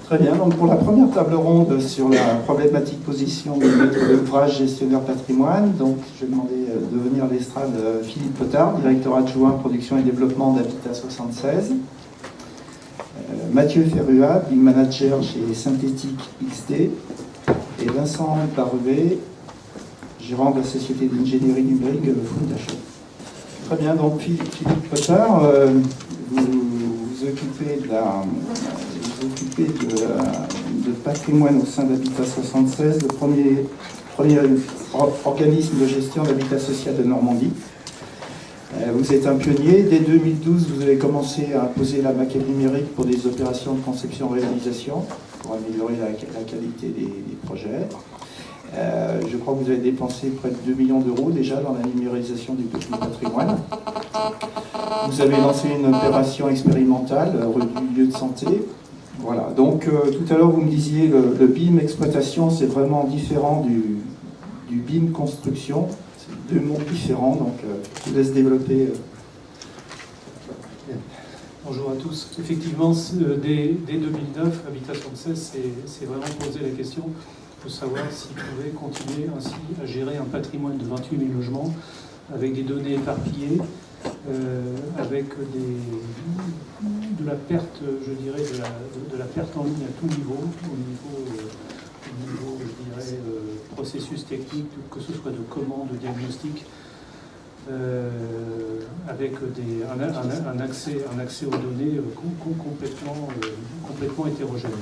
Très bien, donc pour la première table ronde sur la problématique position du maître d'ouvrage gestionnaire patrimoine, donc je vais demander de venir à l'estrade Philippe Potard, directeur adjoint production et développement d'Habitat 76, Mathieu Ferrua, Big Manager chez Synthétique XD, et Vincent Baruet, gérant de la société d'ingénierie numérique Fundation. Très bien, donc Philippe Potard, vous occupez de patrimoine au sein d'Habitat 76, le premier organisme de gestion d'habitat social de Normandie. Vous êtes un pionnier. Dès 2012, vous avez commencé à poser la maquette numérique pour des opérations de conception-réalisation pour améliorer la qualité des projets. Je crois que vous avez dépensé près de 2 millions d'euros déjà dans la numérisation du patrimoine. Vous avez lancé une opération expérimentale, rue du lieu de santé. Voilà, donc tout à l'heure vous me disiez le BIM exploitation c'est vraiment différent du BIM construction, c'est deux mondes différents, donc je vous laisse développer. Bonjour à tous. Effectivement, dès 2009, Habitat 76 s'est vraiment posé la question de savoir s'il pouvait continuer ainsi à gérer un patrimoine de 28 000 logements avec des données éparpillées, avec de la perte, je dirais, de la perte en ligne à tout niveau, au niveau je dirais, processus technique, que ce soit de commande, de diagnostic, avec un accès aux données complètement hétérogène,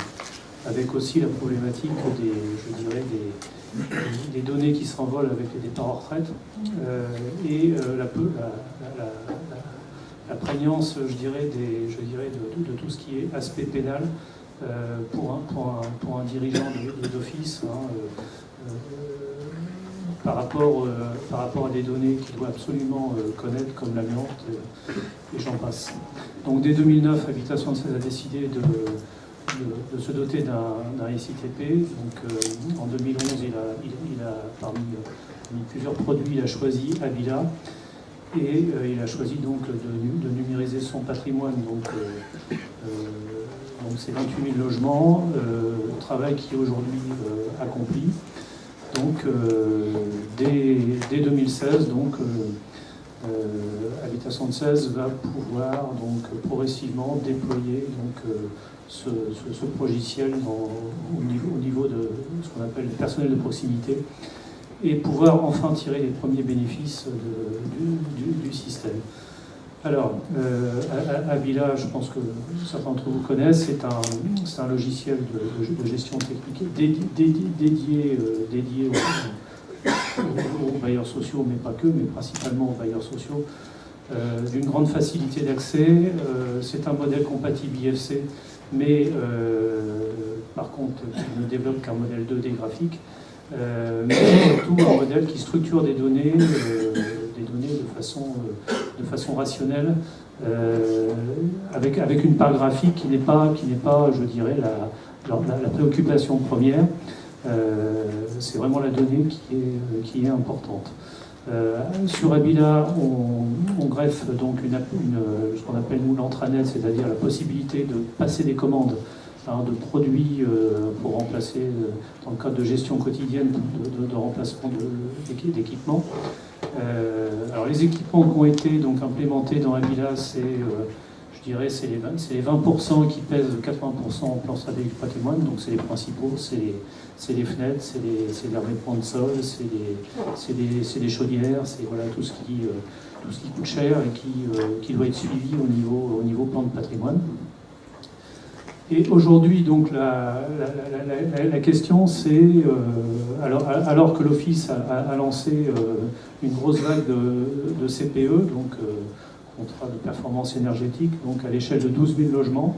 avec aussi la problématique des données qui se renvolent avec les départs en retraite et la prégnance, je dirais, de tout ce qui est aspect pénal pour un dirigeant d'office par rapport à des données qu'il doit absolument connaître, comme l'amiante, et j'en passe. Donc dès 2009, Habitat 76 a décidé de se doter d'un ICTP. Donc en 2011, il a parmi plusieurs produits, il a choisi Habila et il a choisi donc de numériser son patrimoine. Donc c'est 28 000 logements, travail qui est aujourd'hui accompli. Donc dès 2016, donc Habitat 76 va pouvoir donc progressivement déployer donc ce logiciel au niveau de ce qu'on appelle le personnel de proximité et pouvoir enfin tirer les premiers bénéfices du système. Alors, Habila, je pense que certains d'entre vous connaissent, c'est un logiciel de gestion technique dédié aux bailleurs sociaux, mais pas que, mais principalement aux bailleurs sociaux, d'une grande facilité d'accès. C'est un modèle compatible IFC, mais par contre, il ne développe qu'un modèle 2D graphique, mais surtout un modèle qui structure des données de façon rationnelle, avec une part graphique qui n'est pas, je dirais, la préoccupation première. C'est vraiment la donnée qui est importante. Sur Habila, on greffe donc ce qu'on appelle nous l'intranet, c'est-à-dire la possibilité de passer des commandes de produits pour remplacer, dans le cadre de gestion quotidienne, de remplacement d'équipements. Alors les équipements qui ont été donc implémentés dans Habila, c'est les 20% qui pèsent 80% en plan stratégique du patrimoine, donc c'est les principaux, c'est les fenêtres, c'est les revêtements de sol, c'est les chaudières, c'est voilà, tout ce qui coûte cher et qui doit être suivi au niveau plan de patrimoine. Et aujourd'hui, donc, la question, c'est, alors que l'Office a lancé une grosse vague de CPE, donc contrat de performance énergétique, donc à l'échelle de 12 000 logements.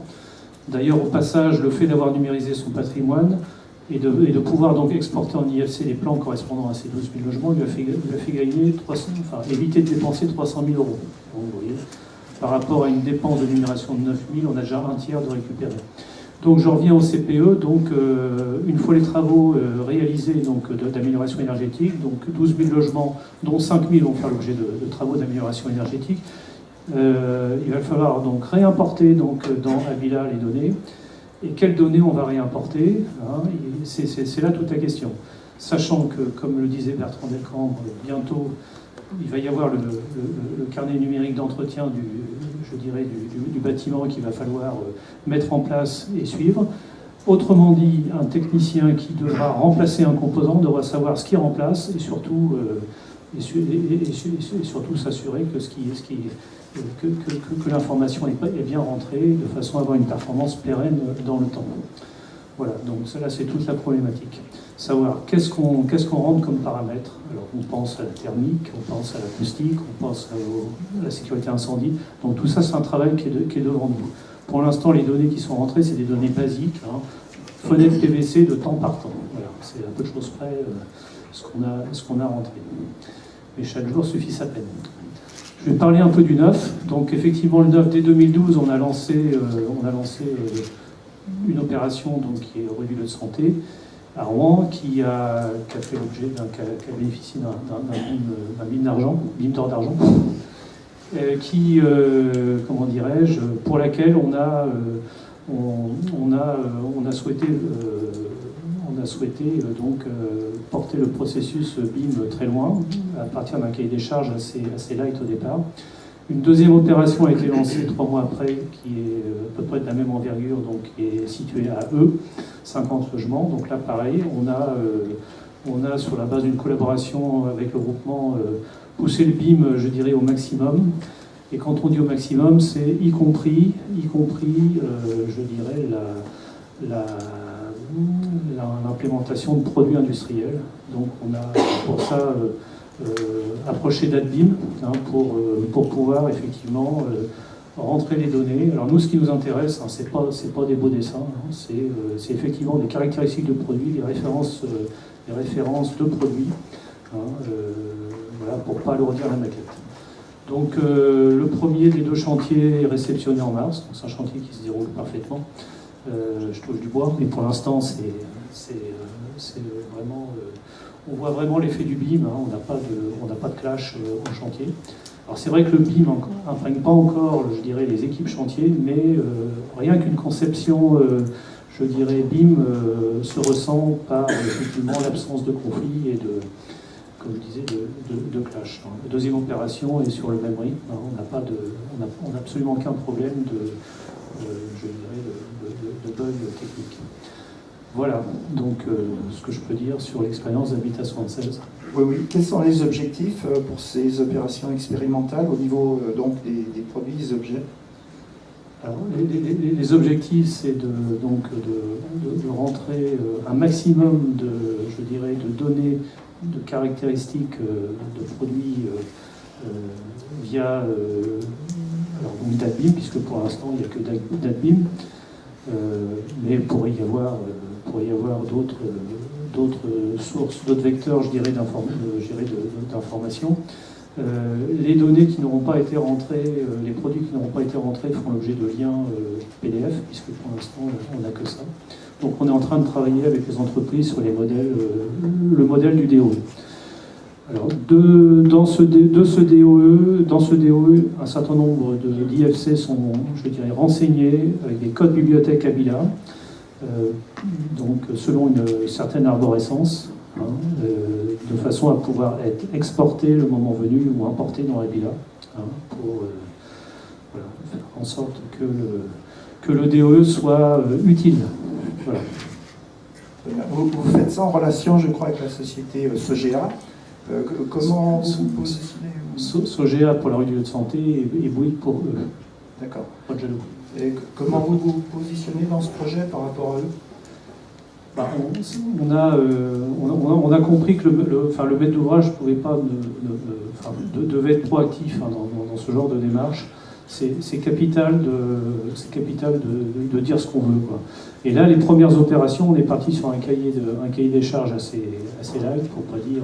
D'ailleurs, au passage, le fait d'avoir numérisé son patrimoine et de pouvoir donc exporter en IFC les plans correspondant à ces 12 000 logements, lui a fait gagner éviter de dépenser 300 000 euros. Donc, vous voyez, par rapport à une dépense de numération de 9 000, on a déjà un tiers de récupérer. Donc je reviens au CPE, donc une fois les travaux réalisés d'amélioration énergétique, donc 12 000 logements, dont 5 000 vont faire l'objet de travaux d'amélioration énergétique, il va falloir donc réimporter donc, dans Habila les données et quelles données on va réimporter, hein, c'est là toute la question. Sachant que, comme le disait Bertrand Delcambre, bientôt, il va y avoir le carnet numérique d'entretien du bâtiment qu'il va falloir mettre en place et suivre. Autrement dit, un technicien qui devra remplacer un composant devra savoir ce qu'il remplace et surtout s'assurer que l'information est bien rentrée de façon à avoir une performance pérenne dans le temps. Voilà, donc ça c'est toute la problématique. Savoir qu'est-ce qu'on rentre comme paramètres. Alors on pense à la thermique, on pense à l'acoustique, on pense à la sécurité incendie. Donc tout ça c'est un travail qui est devant nous. Pour l'instant, les données qui sont rentrées, c'est des données basiques. Hein. Fenêtre PVC de temps par temps. Voilà, c'est à peu de choses près ce qu'on a rentré. Mais chaque jour suffit sa peine. Je vais parler un peu du neuf. Donc effectivement, le neuf, dès 2012, on a lancé une opération donc, qui est revue de santé à Rouen, qui a fait l'objet qui a bénéficié d'un BIM d'or d'argent, comment dirais-je, pour laquelle on a souhaité donc porter le processus BIM très loin, à partir d'un cahier des charges assez light au départ. Une deuxième opération a été lancée 3 mois après, qui est à peu près de la même envergure, donc qui est située à 50 logements. Donc là, pareil, on a sur la base d'une collaboration avec le groupement poussé le BIM, je dirais, au maximum. Et quand on dit au maximum, c'est y compris je dirais, l'implémentation de produits industriels. Donc on a pour ça approché d'ADBIM pour pouvoir effectivement rentrer les données. Alors nous, ce qui nous intéresse, hein, c'est pas des beaux dessins, hein, c'est effectivement des caractéristiques de produits, des références de produits, hein, voilà, pour pas alourdir la maquette. Donc le premier des 2 chantiers est réceptionné en mars, donc c'est un chantier qui se déroule parfaitement. Je touche du bois, mais pour l'instant c'est vraiment, on voit vraiment l'effet du BIM, hein, on n'a pas de clash au chantier. Alors c'est vrai que le BIM n'imprègne pas encore, je dirais, les équipes chantier, mais rien qu'une conception, je dirais, BIM se ressent par effectivement l'absence de conflit et de, comme je disais, de clash. La deuxième opération est sur le même rythme, hein, on n'a absolument aucun problème de bug technique. Voilà, donc ce que je peux dire sur l'expérience d'Habitat 76. Oui. Quels sont les objectifs pour ces opérations expérimentales au niveau donc des produits, des objets? Alors, les objectifs, c'est de rentrer un maximum de données, de caractéristiques de produits via d'ADBIM, puisque pour l'instant il n'y a que d'ADBIM, mais il pourrait y avoir d'autres sources, d'autres vecteurs, je dirais, d'information. Les données qui n'auront pas été rentrées, les produits qui n'auront pas été rentrés feront l'objet de liens PDF, puisque pour l'instant on n'a que ça. Donc on est en train de travailler avec les entreprises sur les modèles, le modèle du DOE. Alors dans ce DOE, un certain nombre d'IFC sont, je dirais, renseignés avec des codes bibliothèques Abila, donc selon une certaine arborescence, hein, de façon à pouvoir être exporté le moment venu ou importé dans Abila, hein, pour faire en sorte que le DOE soit utile. Voilà. Vous faites ça en relation, je crois, avec la société Sogea. Comment vous vous positionnez? Sogea pour la rue du lieu de santé et Bouygues pour eux. D'accord. Pas de jaloux. Et comment vous vous positionnez dans ce projet par rapport à eux? On a compris que le maître d'ouvrage devait être proactif, hein, dans ce genre de démarche. C'est capital de dire ce qu'on veut, quoi. Et là, les premières opérations, on est parti sur un cahier des charges assez light, pour pas dire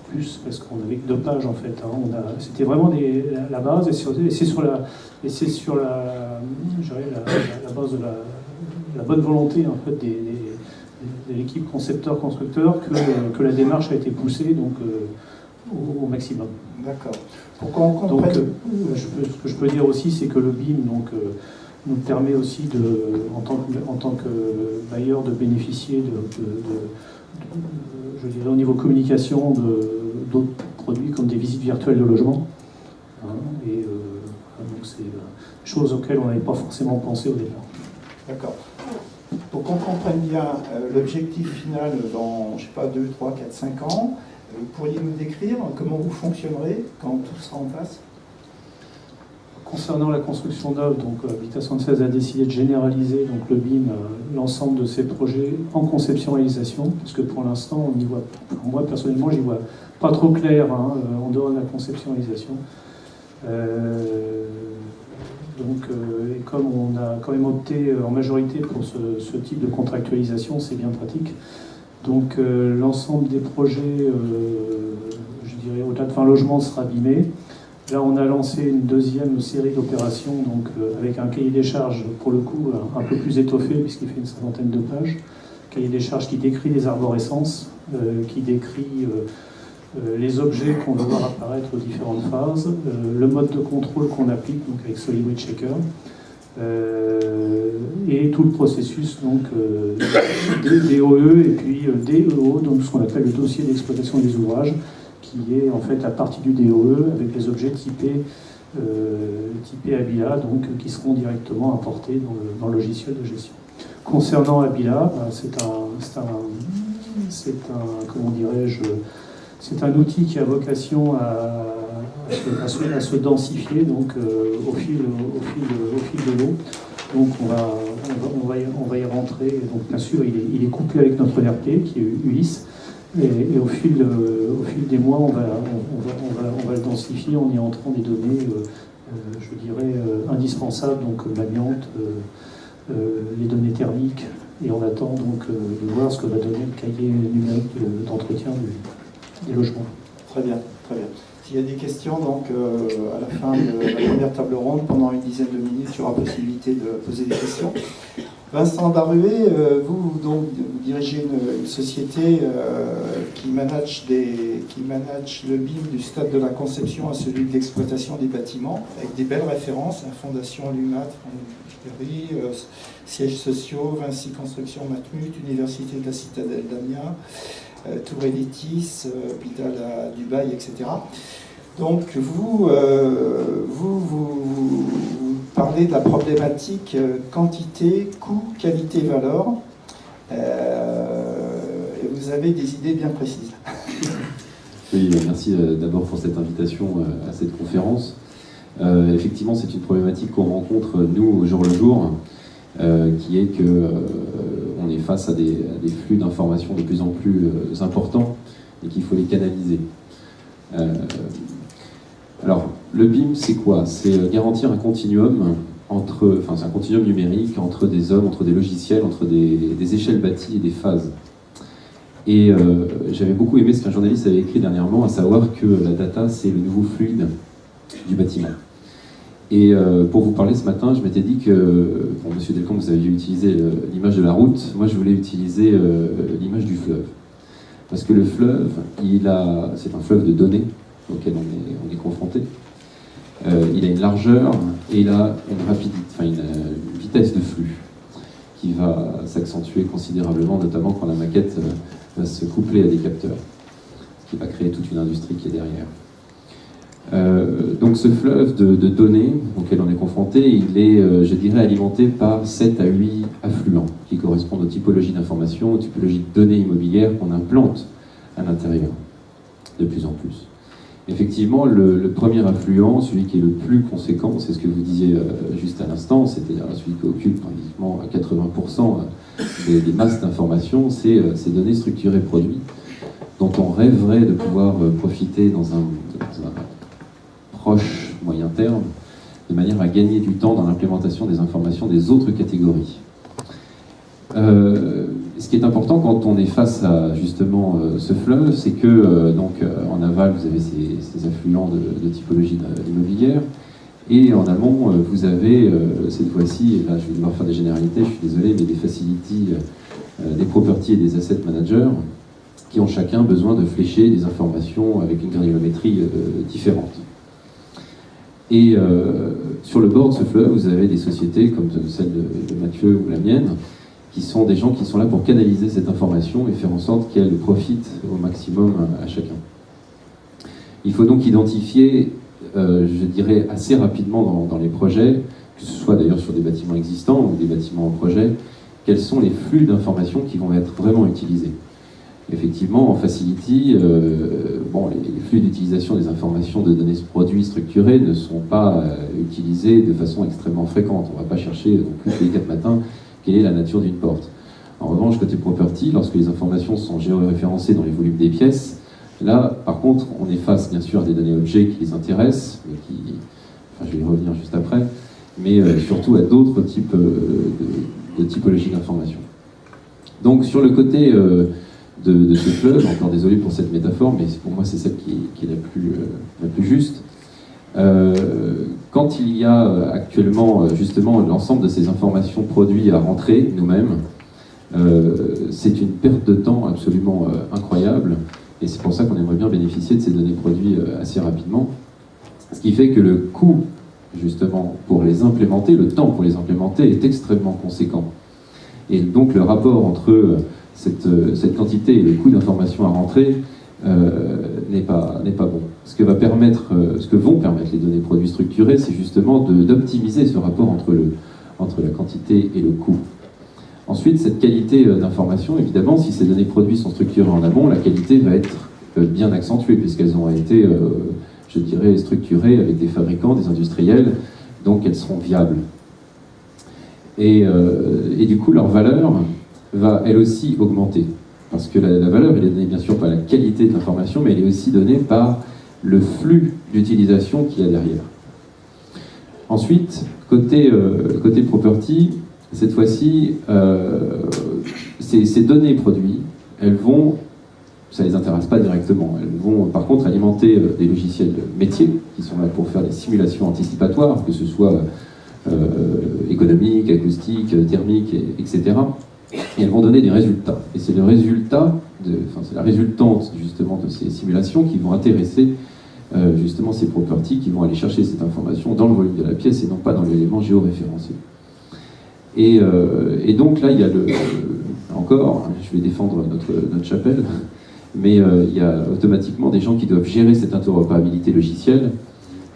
plus, parce qu'on avait que 2 pages en fait. Hein. C'était vraiment la base, et c'est sur la base de la bonne volonté en fait de l'équipe concepteur-constructeur que la démarche a été poussée. Donc au maximum. D'accord. Pour qu'on Donc, comprenne... ce que je peux dire aussi, c'est que le BIM nous permet aussi, en tant que bailleur, de bénéficier je dirais, au niveau communication, d'autres produits comme des visites virtuelles de logement. Hein, donc c'est des choses auxquelles on n'avait pas forcément pensé au départ. D'accord. Pour qu'on comprenne bien l'objectif final dans, je sais pas, 2, 3, 4, 5 ans, vous pourriez nous décrire comment vous fonctionnerez quand tout sera en place? Concernant la construction d'œuvres, donc Habitat 76 a décidé de généraliser donc, le BIM, l'ensemble de ses projets en conception-réalisation, parce que pour l'instant, on y voit, moi personnellement, j'y vois pas trop clair en dehors de la conception-réalisation. Et comme on a quand même opté en majorité pour ce type de contractualisation, c'est bien pratique. Donc l'ensemble des projets, je dirais au-delà de 20 logements, sera BIMé. Là, on a lancé une deuxième série d'opérations, donc avec un cahier des charges pour le coup un peu plus étoffé puisqu'il fait une 50aine de pages. Cahier des charges qui décrit les arborescences, qui décrit les objets qu'on va voir apparaître aux différentes phases, le mode de contrôle qu'on applique donc avec SolidWorks Checker, et tout le processus donc DOE et puis DEO, donc ce qu'on appelle le dossier d'exploitation des ouvrages, qui est en fait la partie du DOE avec les objets typés Habila, donc qui seront directement importés dans le logiciel de gestion. Concernant Habila, c'est un outil qui a vocation à se densifier donc, au fil de l'eau. Donc on va y rentrer. Donc bien sûr, il est couplé avec notre ERP qui est Ulysse. Et au fil des mois, on va le densifier en y entrant des données, je dirais, indispensables, donc l'amiante, les données thermiques, et on attend donc de voir ce que va donner le cahier numérique d'entretien des logements. Très bien, très bien. S'il y a des questions, donc à la fin de la première table ronde, pendant une dizaine de minutes, il y aura possibilité de poser des questions. Vincent Baruet, vous dirigez une société qui manage le BIM du stade de la conception à celui de l'exploitation des bâtiments, avec des belles références, la Fondation Lumat, sièges sociaux, Vinci Construction Matmut, Université de la Citadelle d'Amiens, Tour Editis, hôpital à Dubaï, etc. Donc vous parlez de la problématique quantité, coût, qualité, valeur, et vous avez des idées bien précises. Oui, merci d'abord pour cette invitation à cette conférence. Effectivement, c'est une problématique qu'on rencontre nous au jour le jour, qui est que on est face à des flux d'informations de plus en plus importants et qu'il faut les canaliser. Alors, le BIM, c'est quoi? C'est garantir un continuum c'est un continuum numérique entre des hommes, entre des logiciels, entre des échelles bâties et des phases. Et j'avais beaucoup aimé ce qu'un journaliste avait écrit dernièrement, à savoir que la data, c'est le nouveau fluide du bâtiment. Et pour vous parler ce matin, je m'étais dit que, bon, Monsieur Delcamp, vous avez utilisé l'image de la route, moi je voulais utiliser l'image du fleuve. Parce que le fleuve, c'est un fleuve de données auquel on est confronté. Il a une largeur et il a une vitesse de flux qui va s'accentuer considérablement, notamment quand la maquette va se coupler à des capteurs, ce qui va créer toute une industrie qui est derrière. Donc ce fleuve de données auquel on est confronté, il est, je dirais, alimenté par 7 à 8 affluents qui correspondent aux typologies d'information, aux typologies de données immobilières qu'on implante à l'intérieur, de plus en plus. Effectivement, le premier affluent, celui qui est le plus conséquent, c'est ce que vous disiez juste à l'instant, c'est-à-dire celui qui occupe pratiquement 80% des masses d'informations, c'est ces données structurées produits, dont on rêverait de pouvoir profiter dans un proche moyen terme, de manière à gagner du temps dans l'implémentation des informations des autres catégories. Ce qui est important quand on est face à justement ce fleuve, c'est que en aval vous avez ces affluents de typologie immobilière, et en amont vous avez cette fois-ci, et là je vais devoir faire des généralités, je suis désolé, mais des facilities, des property et des asset managers, qui ont chacun besoin de flécher des informations avec une granulométrie différente. Et sur le bord de ce fleuve, vous avez des sociétés comme celle de Mathieu ou la mienne, qui sont des gens qui sont là pour canaliser cette information et faire en sorte qu'elle profite au maximum à chacun. Il faut donc identifier, je dirais assez rapidement dans les projets, que ce soit d'ailleurs sur des bâtiments existants ou des bâtiments en projet, quels sont les flux d'informations qui vont être vraiment utilisés. Effectivement, en Facility, les flux d'utilisation des informations de données produits structurées ne sont pas utilisés de façon extrêmement fréquente. On ne va pas chercher non plus tous les 4 matins quelle est la nature d'une porte. En revanche, côté property, lorsque les informations sont géoréférencées dans les volumes des pièces, là, par contre, on est face bien sûr à des données objets qui les intéressent, mais je vais y revenir juste après, mais surtout à d'autres types de typologies d'informations. Donc sur le côté de ce fleuve, encore désolé pour cette métaphore, mais pour moi c'est celle qui est la plus juste. Quand il y a actuellement justement l'ensemble de ces informations produits à rentrer nous-mêmes, c'est une perte de temps absolument incroyable, et c'est pour ça qu'on aimerait bien bénéficier de ces données produits assez rapidement. Ce qui fait que le coût justement pour les implémenter, le temps pour les implémenter est extrêmement conséquent. Et donc le rapport entre cette quantité et le coût d'information à rentrer n'est pas bon. Ce que vont permettre les données produits structurées, c'est justement d'optimiser ce rapport entre la quantité et le coût. Ensuite, cette qualité d'information, évidemment, si ces données produits sont structurées en amont, la qualité va être bien accentuée, puisqu'elles ont été, je dirais, structurées avec des fabricants, des industriels, donc elles seront viables. Et du coup, leur valeur va elle aussi augmenter. Parce que la valeur, elle est donnée bien sûr par la qualité de l'information, mais elle est aussi donnée par le flux d'utilisation qu'il y a derrière. Ensuite, côté property, cette fois-ci, ces données produits, ça ne les intéresse pas directement. Elles vont par contre alimenter des logiciels métiers qui sont là pour faire des simulations anticipatoires, que ce soit économiques, acoustiques, thermiques, etc. Et elles vont donner des résultats. Et c'est la résultante justement de ces simulations qui vont intéresser justement ces properties, qui vont aller chercher cette information dans le volume de la pièce et non pas dans l'élément géoréférencé. Et donc là, il y a encore, je vais défendre notre chapelle, mais il y a automatiquement des gens qui doivent gérer cette interopérabilité logicielle.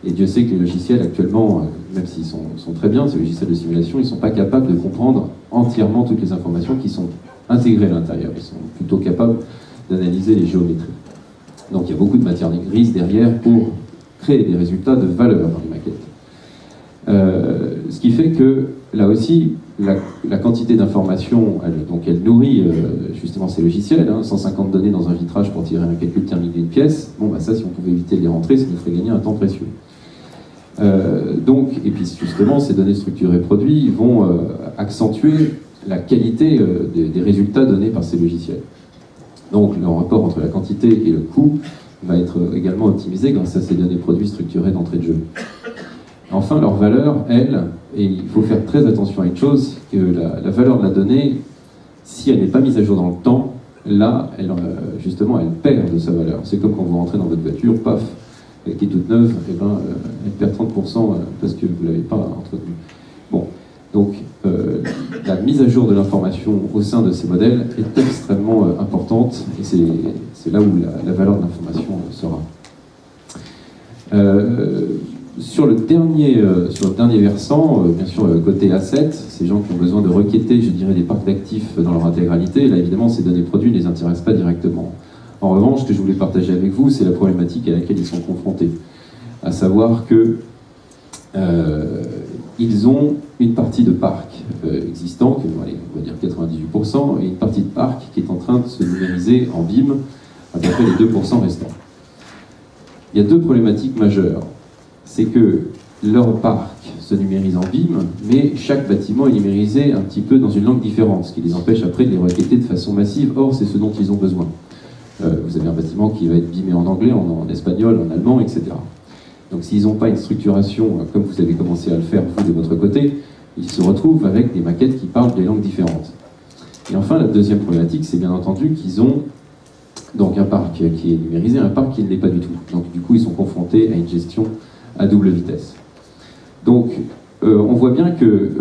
Et Dieu sait que les logiciels actuellement, même s'ils sont très bien, ces logiciels de simulation, ils ne sont pas capables de comprendre entièrement toutes les informations qui sont intégrées à l'intérieur. Ils sont plutôt capables d'analyser les géométries. Donc il y a beaucoup de matière grise derrière pour créer des résultats de valeur dans les maquettes. Ce qui fait que, là aussi, la quantité d'informations, elle nourrit justement ces logiciels, 150 données dans un vitrage pour tirer un calcul thermique d'une pièce, ça, si on pouvait éviter de les rentrer, ça nous ferait gagner un temps précieux. Et puis justement, ces données structurées produits vont accentuer la qualité des résultats donnés par ces logiciels. Donc le rapport entre la quantité et le coût va être également optimisé grâce à ces données produits structurées d'entrée de jeu. Enfin, leur valeur, elle, et il faut faire très attention à une chose, que la valeur de la donnée, si elle n'est pas mise à jour dans le temps, là, elle perd de sa valeur. C'est comme quand vous rentrez dans votre voiture, paf, qui est toute neuve, elle perd 30% parce que vous ne l'avez pas entretenue. Bon, donc la mise à jour de l'information au sein de ces modèles est extrêmement importante, et c'est là où la valeur de l'information sera. Sur le dernier versant, bien sûr, côté asset, ces gens qui ont besoin de requêter, je dirais, des parcs d'actifs dans leur intégralité, là, évidemment, ces données produits ne les intéressent pas directement. En revanche, ce que je voulais partager avec vous, c'est la problématique à laquelle ils sont confrontés. À savoir que ils ont une partie de parc existant, on va dire 98%, et une partie de parc qui est en train de se numériser en BIM, à peu près les 2% restants. Il y a deux problématiques majeures. C'est que leur parc se numérise en BIM, mais chaque bâtiment est numérisé un petit peu dans une langue différente, ce qui les empêche après de les requêter de façon massive. Or, c'est ce dont ils ont besoin. Vous avez un bâtiment qui va être bimé en anglais, en espagnol, en allemand, etc. Donc s'ils n'ont pas une structuration, comme vous avez commencé à le faire vous de votre côté, ils se retrouvent avec des maquettes qui parlent des langues différentes. Et enfin, la deuxième problématique, c'est bien entendu qu'ils ont Donc un parc qui est numérisé, un parc qui ne l'est pas du tout. Donc du coup, ils sont confrontés à une gestion à double vitesse. Donc on voit bien que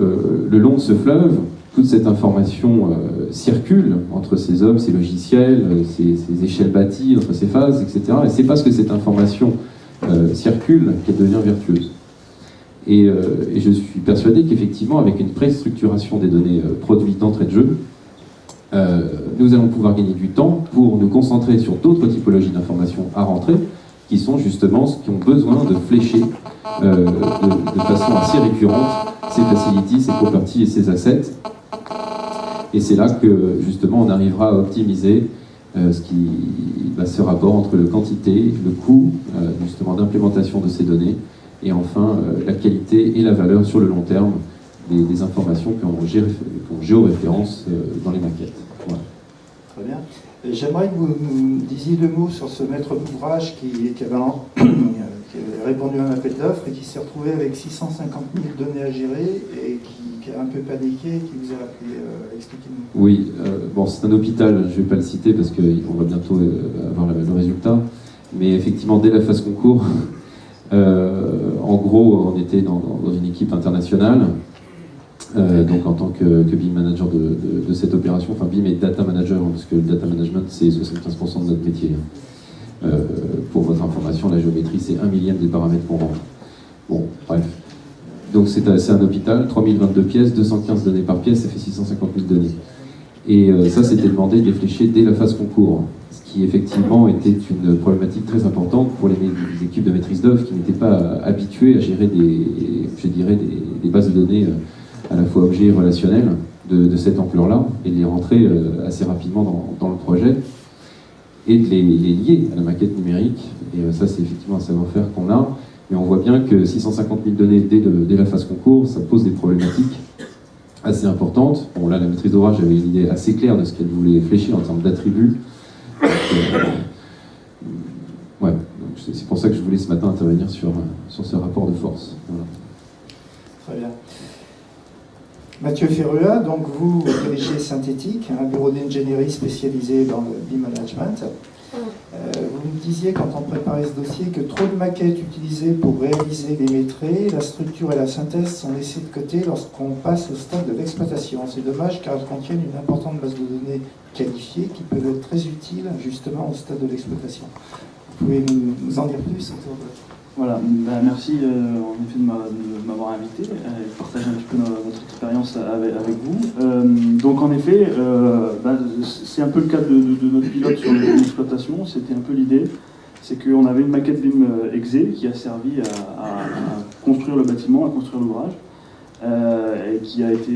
le long de ce fleuve, toute cette information circule entre ces hommes, ces logiciels, ces échelles bâties, entre ces phases, etc. Et c'est parce que cette information circule qu'elle devient vertueuse. Et je suis persuadé qu'effectivement, avec une préstructuration des données produites d'entrée de jeu, nous allons pouvoir gagner du temps pour nous concentrer sur d'autres typologies d'informations à rentrer, qui sont justement ceux qui ont besoin de flécher de façon assez récurrente ces facilities, ces properties et ces assets. Et c'est là que justement on arrivera à optimiser ce rapport entre le quantité, le coût justement d'implémentation de ces données, et enfin la qualité et la valeur sur le long terme des informations qu'on géoréférence dans les maquettes. Voilà. Très bien. J'aimerais que vous nous disiez deux mots sur ce maître d'ouvrage qui avait répondu à un appel d'offres et qui s'est retrouvé avec 650 000 données à gérer et qui a un peu paniqué et qui vous a appelé. Expliquez-nous. Oui, c'est un hôpital, je ne vais pas le citer parce qu'on va bientôt avoir le résultat, mais effectivement, dès la phase concours, en gros, on était dans une équipe internationale. Donc en tant que BIM manager de cette opération, enfin BIM et data manager, parce que le data management c'est 75% de notre métier. Pour votre information, la géométrie c'est 1/1000 des paramètres qu'on rentre. Bon, bref. Donc c'est un hôpital, 3022 pièces, 215 données par pièce, ça fait 650 000 données. Et ça c'était demandé de flécher dès la phase concours, ce qui effectivement était une problématique très importante pour les équipes de maîtrise d'œuvre qui n'étaient pas habituées à gérer des bases de données à la fois objets et relationnels de cette ampleur-là, et de les rentrer assez rapidement dans le projet, et de les lier à la maquette numérique. Et ça, c'est effectivement un savoir-faire qu'on a, mais on voit bien que 650 000 données dès la phase concours, ça pose des problématiques assez importantes. Bon, là, la maîtrise d'ouvrage avait une idée assez claire de ce qu'elle voulait flécher en termes d'attributs. Ouais, c'est pour ça que je voulais ce matin intervenir sur ce rapport de force. Voilà. Très bien. Mathieu Ferrua, donc vous dirigez Synthétique, un bureau d'ingénierie spécialisé dans le BIM management. Vous me disiez, quand on préparait ce dossier, que trop de maquettes utilisées pour réaliser les métrés, la structure et la synthèse sont laissées de côté lorsqu'on passe au stade de l'exploitation. C'est dommage car elles contiennent une importante base de données qualifiées qui peuvent être très utiles justement au stade de l'exploitation. Vous pouvez nous en dire plus autour de... Voilà, merci en effet de m'avoir invité et partager un petit peu notre expérience avec vous. Donc en effet, c'est un peu le cas de notre pilote sur l'exploitation, c'était un peu l'idée, c'est qu'on avait une maquette BIM exé qui a servi à construire le bâtiment, à construire l'ouvrage, et qui a été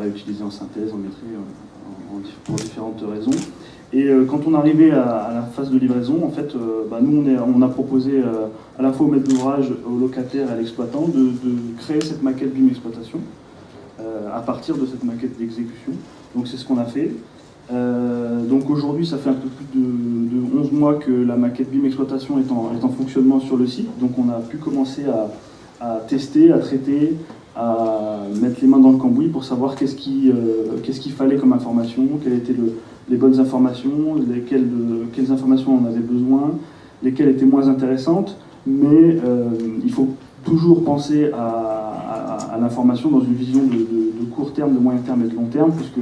utilisée en synthèse, en métrie, pour différentes raisons. Et quand on arrivait à la phase de livraison, en fait, nous on a proposé à la fois au maître d'ouvrage, au locataire et à l'exploitant de créer cette maquette BIM exploitation à partir de cette maquette d'exécution. Donc c'est ce qu'on a fait. Donc aujourd'hui, ça fait un peu plus de 11 mois que la maquette BIM exploitation est en fonctionnement sur le site. Donc on a pu commencer à tester, à traiter, à mettre les mains dans le cambouis pour savoir qu'est-ce qu'il fallait comme information, quelles étaient les bonnes informations, quelles informations on avait besoin, lesquelles étaient moins intéressantes, mais il faut toujours penser à l'information dans une vision de court terme, de moyen terme et de long terme, puisque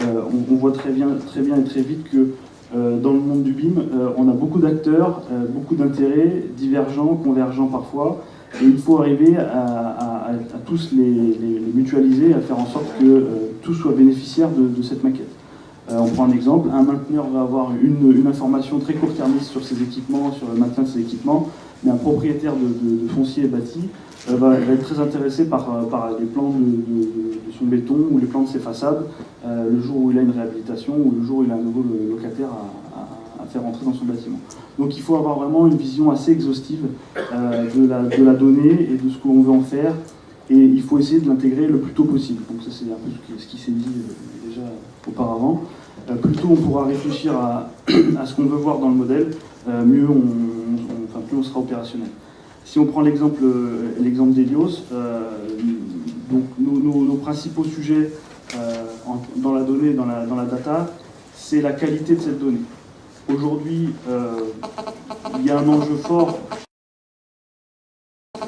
on voit très bien et très vite que dans le monde du BIM, on a beaucoup d'acteurs, beaucoup d'intérêts, divergents, convergents parfois, et il faut arriver à tous les mutualiser, à faire en sorte que tous soient bénéficiaires de cette maquette. On prend un exemple, un mainteneur va avoir une information très court-termiste sur ses équipements, sur le maintien de ses équipements, mais un propriétaire de foncier bâti va être très intéressé par les plans de son béton ou les plans de ses façades le jour où il a une réhabilitation ou le jour où il a un nouveau locataire à faire entrer dans son bâtiment. Donc il faut avoir vraiment une vision assez exhaustive de la donnée et de ce qu'on veut en faire, et il faut essayer de l'intégrer le plus tôt possible. Donc ça c'est un peu ce qui s'est dit déjà auparavant. Plus tôt on pourra réfléchir à ce qu'on veut voir dans le modèle, mieux plus on sera opérationnel. Si on prend l'exemple d'Helios, donc nos principaux sujets dans la donnée, dans la data, c'est la qualité de cette donnée. Aujourd'hui, il y a un enjeu fort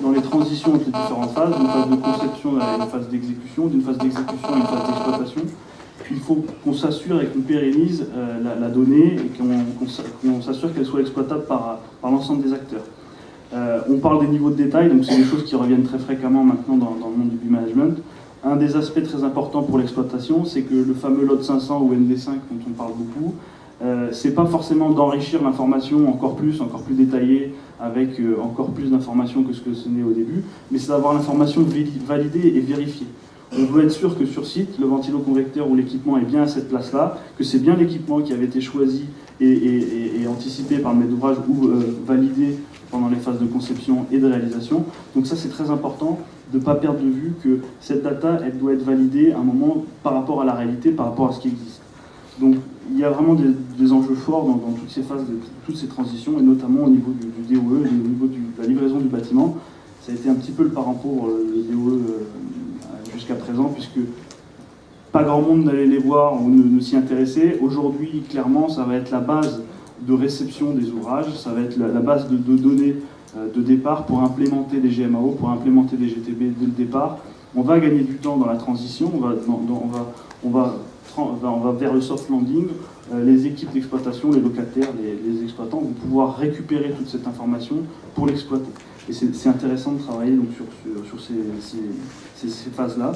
dans les transitions entre les différentes phases, d'une phase de conception à une phase d'exécution, d'une phase d'exécution à une phase d'exploitation. Il faut qu'on s'assure et qu'on pérennise la donnée et qu'on s'assure qu'elle soit exploitable par l'ensemble des acteurs. On parle des niveaux de détail, donc c'est des choses qui reviennent très fréquemment maintenant dans le monde du BIM management. Un des aspects très importants pour l'exploitation, c'est que le fameux LOT 500 ou ND5 dont on parle beaucoup, c'est pas forcément d'enrichir l'information encore plus détaillée, avec encore plus d'informations que ce que ce n'est au début, mais c'est d'avoir l'information validée et vérifiée. On veut être sûr que sur site, le ventiloconvecteur ou l'équipement est bien à cette place-là, que c'est bien l'équipement qui avait été choisi et anticipé par le maître d'ouvrage ou validé pendant les phases de conception et de réalisation. Donc ça, c'est très important de ne pas perdre de vue que cette data, elle doit être validée à un moment par rapport à la réalité, par rapport à ce qui existe. Donc il y a vraiment des enjeux forts dans toutes ces phases, toutes ces transitions, et notamment au niveau du DOE, au niveau de la livraison du bâtiment. Ça a été un petit peu le parent pauvre, le DOE, jusqu'à présent, puisque pas grand monde n'allait les voir ou ne s'y intéressait. Aujourd'hui, clairement, ça va être la base de réception des ouvrages, ça va être la base de données de départ pour implémenter des GMAO, pour implémenter des GTB dès le départ. On va gagner du temps dans la transition, on va vers le soft landing. Les équipes d'exploitation, les locataires, les exploitants vont pouvoir récupérer toute cette information pour l'exploiter. Et c'est intéressant de travailler donc, sur ces phases-là.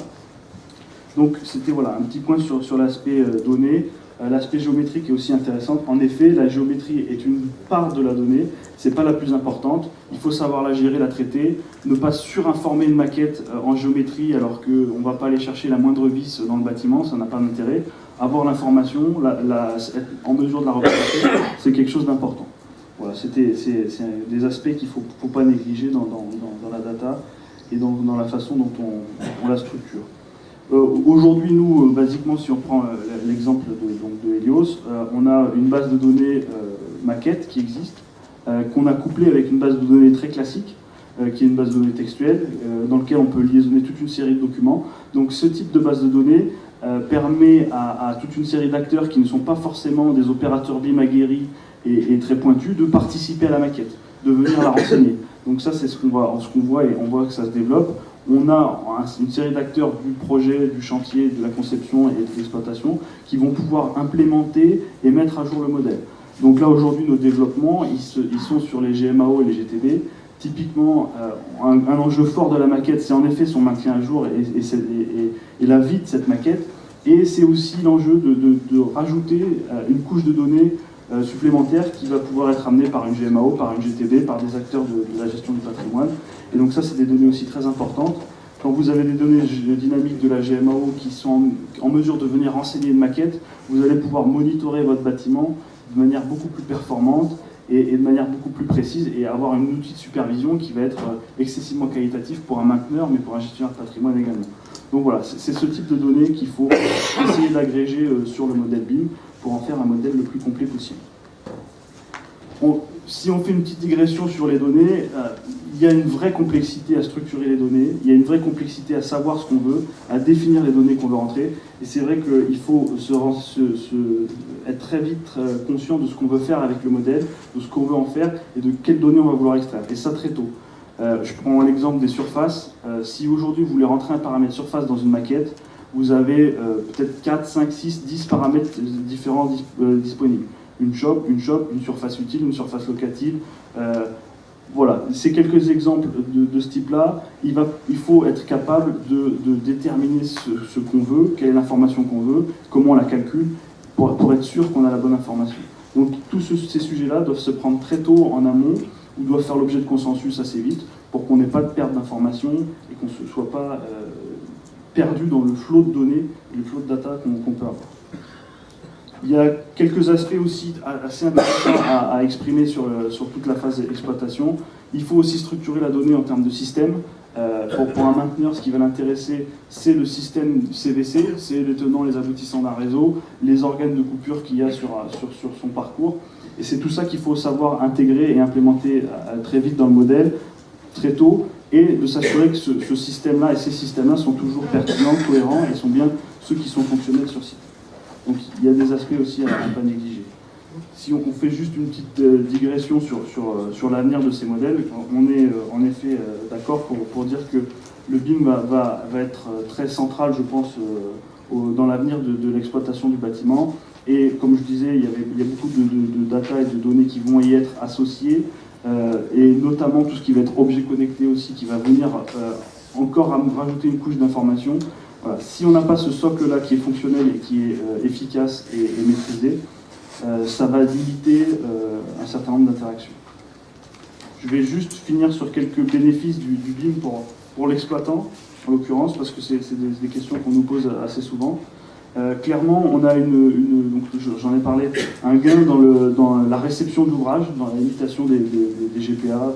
Donc c'était voilà, un petit point sur l'aspect données. L'aspect géométrique est aussi intéressant. En effet, la géométrie est une part de la donnée, c'est pas la plus importante. Il faut savoir la gérer, la traiter, ne pas surinformer une maquette en géométrie alors qu'on ne va pas aller chercher la moindre vis dans le bâtiment, ça n'a pas d'intérêt. Avoir l'information, être en mesure de la représenter, c'est quelque chose d'important. Voilà, c'est des aspects qu'il ne faut pas négliger dans la data et dans la façon dont on la structure. Aujourd'hui, nous, basiquement, si on prend l'exemple de Helios, on a une base de données maquette qui existe, qu'on a couplée avec une base de données très classique, qui est une base de données textuelle, dans laquelle on peut liaisonner toute une série de documents. Donc ce type de base de données permet à toute une série d'acteurs qui ne sont pas forcément des opérateurs BIM aguerris et très pointus de participer à la maquette, de venir la renseigner. Donc ça, c'est ce qu'on voit et on voit que ça se développe. On a une série d'acteurs du projet, du chantier, de la conception et de l'exploitation qui vont pouvoir implémenter et mettre à jour le modèle. Donc là, aujourd'hui, nos développements, ils sont sur les GMAO et les GTB. Typiquement, un enjeu fort de la maquette, c'est en effet son maintien à jour et la vie de cette maquette. Et c'est aussi l'enjeu de rajouter une couche de données supplémentaire qui va pouvoir être amenée par une GMAO, par une GTB, par des acteurs de la gestion du patrimoine. Et donc ça, c'est des données aussi très importantes. Quand vous avez des données dynamiques de la GMAO qui sont en mesure de venir renseigner une maquette, vous allez pouvoir monitorer votre bâtiment de manière beaucoup plus performante et de manière beaucoup plus précise et avoir un outil de supervision qui va être excessivement qualitatif pour un mainteneur, mais pour un gestionnaire de patrimoine également. Donc voilà, c'est ce type de données qu'il faut essayer d'agréger sur le modèle BIM pour en faire un modèle le plus complet possible. Si on fait une petite digression sur les données, il y a une vraie complexité à structurer les données, il y a une vraie complexité à savoir ce qu'on veut, à définir les données qu'on veut rentrer, et c'est vrai qu'il faut être très vite conscient de ce qu'on veut faire avec le modèle, de ce qu'on veut en faire, et de quelles données on va vouloir extraire, et ça très tôt. Je prends l'exemple des surfaces. Si aujourd'hui vous voulez rentrer un paramètre surface dans une maquette, vous avez peut-être 4, 5, 6, 10 paramètres différents disponibles. Une shop, une surface utile, une surface locative. Voilà, c'est quelques exemples de ce type-là. Il faut être capable de déterminer ce qu'on veut, quelle est l'information qu'on veut, comment on la calcule, pour être sûr qu'on a la bonne information. Donc tous ces sujets-là doivent se prendre très tôt en amont, ou doivent faire l'objet de consensus assez vite, pour qu'on n'ait pas de perte d'informations et qu'on ne soit pas perdu dans le flot de données, le flot de data qu'on peut avoir. Il y a quelques aspects aussi assez intéressants à exprimer sur toute la phase d'exploitation. Il faut aussi structurer la donnée en termes de système. Pour un mainteneur, ce qui va l'intéresser, c'est le système CVC, c'est les tenants, les aboutissants d'un réseau, les organes de coupure qu'il y a sur son parcours. Et c'est tout ça qu'il faut savoir intégrer et implémenter très vite dans le modèle, très tôt, et de s'assurer que ce système-là et ces systèmes-là sont toujours pertinents, cohérents, et sont bien ceux qui sont fonctionnels sur site. Donc il y a des aspects aussi à ne pas négliger. si on fait juste une petite digression sur l'avenir de ces modèles, on est en effet d'accord pour dire que le BIM va être très central, je pense, dans l'avenir de l'exploitation du bâtiment. Et comme je disais, il y a beaucoup de data et de données qui vont y être associées, et notamment tout ce qui va être objet connecté aussi, qui va venir encore rajouter une couche d'information. Voilà. Si on n'a pas ce socle-là qui est fonctionnel et qui est efficace et maîtrisé, ça va limiter un certain nombre d'interactions. Je vais juste finir sur quelques bénéfices du BIM pour l'exploitant, en l'occurrence, parce que c'est des questions qu'on nous pose assez souvent. Clairement, on a donc j'en ai parlé, un gain dans la réception d'ouvrages, dans la limitation des GPA,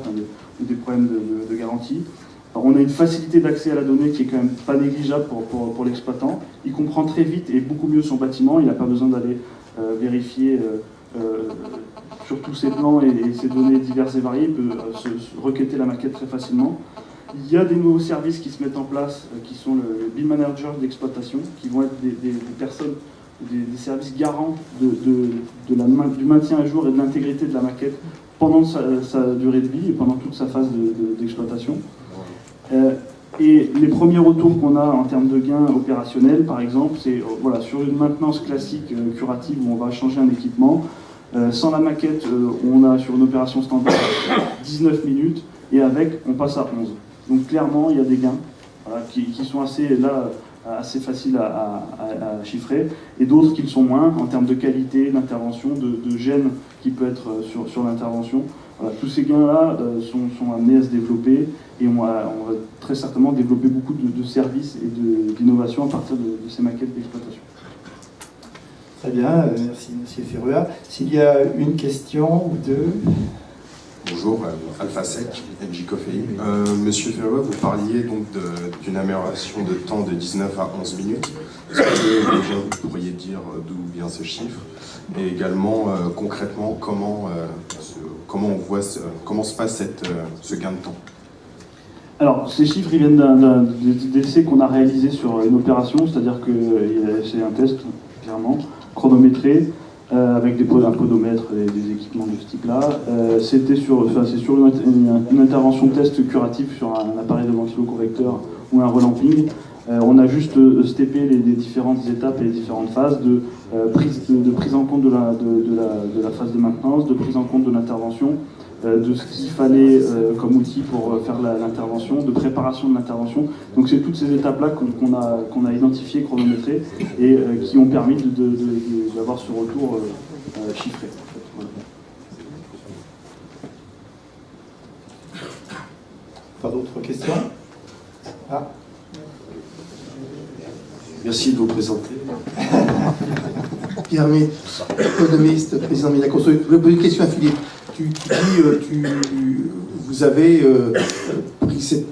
ou des problèmes de garantie. Alors, on a une facilité d'accès à la donnée qui est quand même pas négligeable pour l'exploitant. Il comprend très vite et beaucoup mieux son bâtiment, il n'a pas besoin d'aller vérifier sur tous ses plans et ses données diverses et variées, il peut se requêter la maquette très facilement. Il y a des nouveaux services qui se mettent en place, qui sont le BIM Manager d'exploitation, qui vont être des personnes, des services garants du maintien à jour et de l'intégrité de la maquette pendant sa durée de vie et pendant toute sa phase d'exploitation. Et les premiers retours qu'on a en termes de gains opérationnels, par exemple, c'est voilà, sur une maintenance classique curative où on va changer un équipement, sans la maquette, on a sur une opération standard 19 minutes, et avec, on passe à 11. Donc clairement, il y a des gains voilà, qui sont assez faciles à chiffrer, et d'autres qui le sont moins, en termes de qualité, d'intervention, de gêne qui peut être sur l'intervention. Voilà, tous ces gains-là sont amenés à se développer, et on va très certainement développer beaucoup de services et d'innovations à partir de ces maquettes d'exploitation. Très bien, merci M. Ferrua. S'il y a une question ou deux. Bonjour, AlphaSec, NJ Coffee. Monsieur Ferrua, vous parliez donc d'une amélioration de temps de 19 à 11 minutes. Est-ce que déjà vous pourriez dire d'où vient ce chiffre? Et également, concrètement, comment se passe ce gain de temps? Alors, ces chiffres ils viennent d'essais qu'on a réalisé sur une opération, c'est-à-dire que c'est un test, clairement, chronométré, avec un podomètre et des équipements de ce type-là. C'est sur une intervention test curative sur un appareil de ventiloconvecteur ou un relamping. On a juste steppé les différentes étapes et les différentes phases de prise en compte de la phase de maintenance, de prise en compte de l'intervention, de ce qu'il fallait comme outil pour faire l'intervention, de préparation de l'intervention. Donc c'est toutes ces étapes-là qu'on a identifiées, chronométrées, et qui ont permis d'avoir ce retour chiffré. Voilà. Pas d'autres questions? Ah. Merci de vous présenter. Pierre May, économiste, président Médiaconso. Je voulais poser une question à Philippe. Tu dis, vous avez pris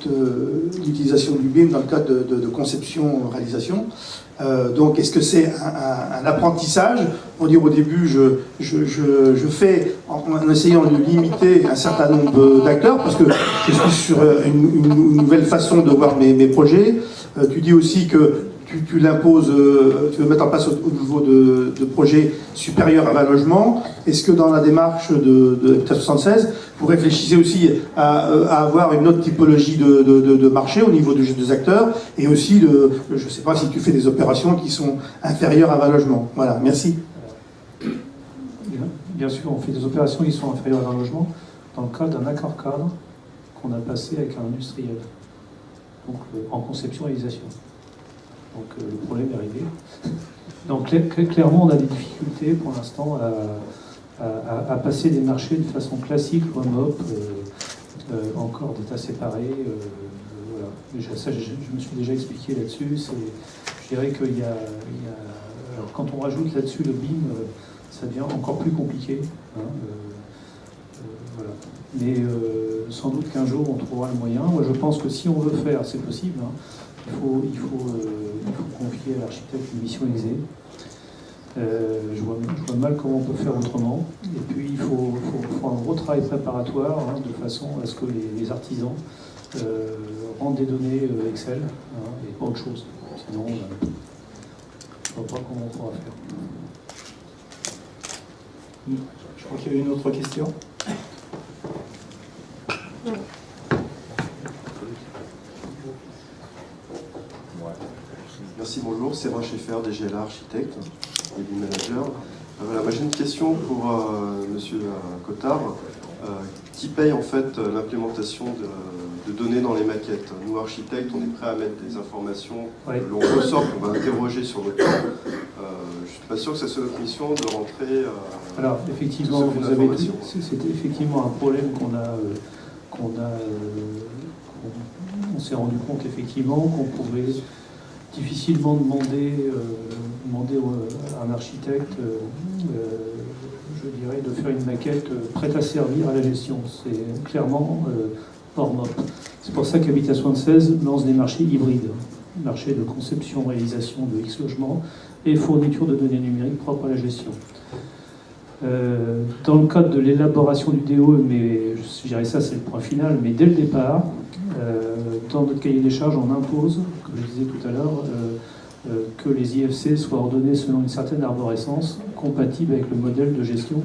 l'utilisation du BIM dans le cadre de conception-réalisation. Donc, est-ce que c'est un apprentissage? Pour dire au début, je fais en essayant de limiter un certain nombre d'acteurs, parce que je suis sur une nouvelle façon de voir mes projets. Tu dis aussi que tu l'imposes, tu veux mettre en place au niveau de projets supérieurs à 20 logements. Est-ce que dans la démarche de Habitat 76, vous réfléchissez aussi à avoir une autre typologie de marché au niveau des acteurs, et aussi je ne sais pas si tu fais des opérations qui sont inférieures à 20 logements. Voilà, merci. Bien sûr, on fait des opérations qui sont inférieures à 20 logements dans le cadre d'un accord cadre qu'on a passé avec un industriel, donc en conception-réalisation. Donc le problème est arrivé. Donc clairement, on a des difficultés pour l'instant à passer des marchés de façon classique, loi MOP, encore d'état séparé. Voilà. Je me suis déjà expliqué là-dessus. Je dirais qu'il y a alors, quand on rajoute là-dessus le BIM, ça devient encore plus compliqué. Hein, voilà. Mais sans doute qu'un jour on trouvera le moyen. Moi, je pense que si on veut faire, c'est possible. Hein. Il faut confier à l'architecte une mission exé. Je vois mal comment on peut faire autrement. Et puis il faut un gros travail préparatoire, hein, de façon à ce que les artisans rendent des données Excel, hein, et pas autre chose. Sinon, je ne vois pas comment on pourra faire. Je crois qu'il y a une autre question. Merci, bonjour, Sébastien Schaeffer, DGLA Architecte et BIM Manager. Voilà, moi j'ai une question pour Monsieur Cottard. Qui paye en fait l'implémentation de données dans les maquettes? Nous, architectes, on est prêts à mettre des informations Ouais. que l'on ressort, qu'on va interroger sur le plan. Je ne suis pas sûr que ça soit notre mission de rentrer... Alors, effectivement, tout ce vous fait avez d'information. c'était effectivement un problème on s'est rendu compte effectivement qu'on pouvait difficilement demander à un architecte, je dirais, de faire une maquette prête à servir à la gestion. C'est clairement hors MOP. C'est pour ça qu'Habitation 16 lance des marchés hybrides, marché de conception, réalisation de X logements et fourniture de données numériques propres à la gestion. Dans le cadre de l'élaboration du DOE, mais je dirais ça c'est le point final, mais dès le départ, dans notre cahier des charges, on impose, comme je disais tout à l'heure, que les IFC soient ordonnés selon une certaine arborescence compatible avec le modèle de gestion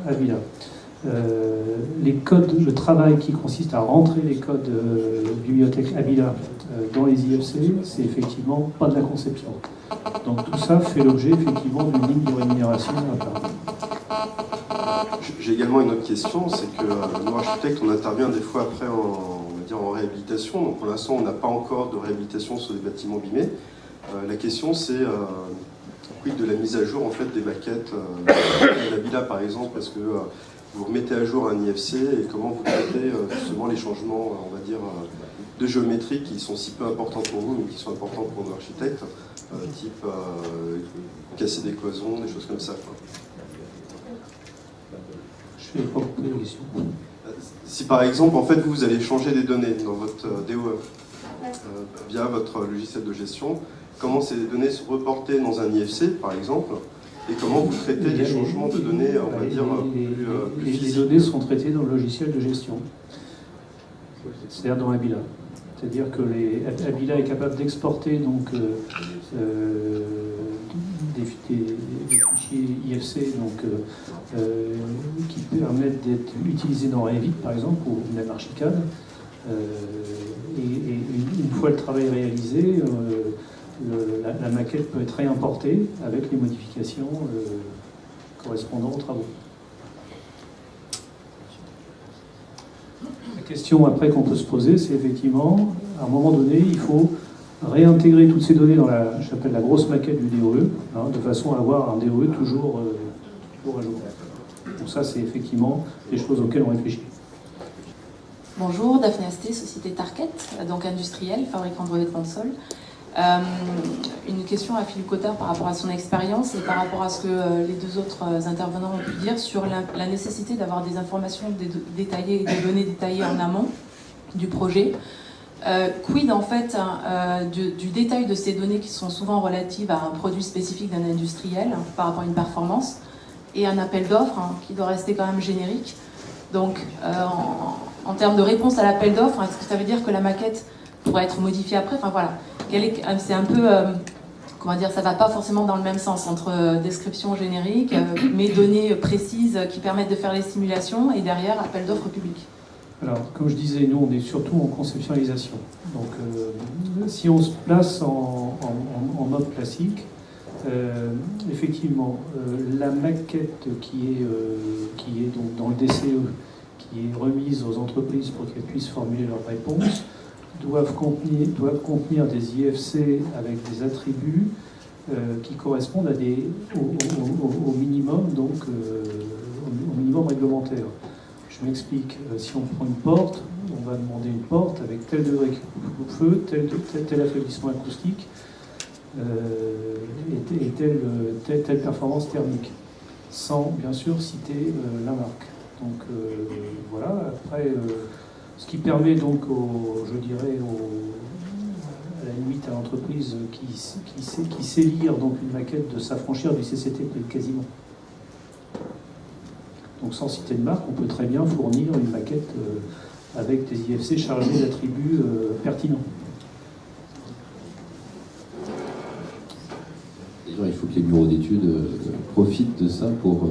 Avila. Les codes, le travail qui consiste à rentrer les codes bibliothèque Avila dans les IFC, c'est effectivement pas de la conception. Donc tout ça fait l'objet effectivement d'une ligne de rémunération à part. J'ai également une autre question, c'est que nous, architectes, on intervient des fois après en réhabilitation. Donc pour l'instant, on n'a pas encore de réhabilitation sur des bâtiments abîmés. La question, c'est quid de la mise à jour en fait, des maquettes de la villa, par exemple, parce que vous remettez à jour un IFC et comment vous traitez justement les changements, on va dire, de géométrie qui sont si peu importants pour vous, mais qui sont importants pour nos architectes, type casser des cloisons, des choses comme ça, quoi. Je n'ai pas compris la question. Si par exemple, en fait, vous allez changer des données dans votre DOE via votre logiciel de gestion, comment ces données sont reportées dans un IFC, par exemple, et comment vous traitez les changements de données, on va dire, plus les physiques. données sont traitées dans le logiciel de gestion, c'est-à-dire dans Avila. C'est-à-dire que Avila est capable d'exporter donc des fichiers IFC donc, qui permettent d'être utilisés dans Revit, par exemple, ou même Archicad. Et une fois le travail réalisé, la maquette peut être réimportée avec les modifications correspondant aux travaux. La question après qu'on peut se poser, c'est effectivement, à un moment donné, il faut réintégrer toutes ces données dans j'appelle la grosse maquette du DOE, hein, de façon à avoir un DOE toujours à jour. Donc ça, c'est effectivement des choses auxquelles on réfléchit. Bonjour, Daphné Asté, société Target, donc industrielle, fabricant de revêtements de sol. Une question à Philippe Cottard par rapport à son expérience et par rapport à ce que les deux autres intervenants ont pu dire sur la nécessité d'avoir des informations détaillées, des données détaillées en amont du projet. Quid en fait du détail de ces données qui sont souvent relatives à un produit spécifique d'un industriel par rapport à une performance et un appel d'offres qui doit rester quand même générique. Donc en termes de réponse à l'appel d'offres, est-ce que ça veut dire que la maquette pourrait être modifiée après? Enfin voilà, c'est un peu, comment dire, ça va pas forcément dans le même sens entre description générique, mais données précises qui permettent de faire les simulations et derrière appel d'offres public. Alors, comme je disais, nous, on est surtout en conceptualisation. Donc, si on se place en mode classique, effectivement, la maquette qui est donc dans le DCE, qui est remise aux entreprises pour qu'elles puissent formuler leurs réponses, doivent contenir des IFC avec des attributs qui correspondent au minimum, donc au minimum réglementaire. Je m'explique. Si on prend une porte, on va demander une porte avec tel degré de feu, tel affaiblissement acoustique et telle performance thermique, sans bien sûr citer la marque. Donc voilà. Après, ce qui permet donc, je dirais, à la limite à l'entreprise qui sait lire donc une maquette de s'affranchir du CCTP quasiment. Donc sans citer de marque, on peut très bien fournir une maquette avec des IFC chargés d'attributs pertinents. D'ailleurs, il faut que les bureaux d'études profitent de ça pour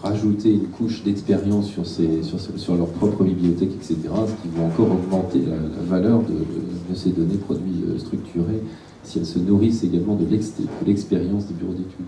rajouter une couche d'expérience sur leur propre bibliothèque, etc., ce qui va encore augmenter la valeur de ces données produits structurés si elles se nourrissent également de l'expérience des bureaux d'études.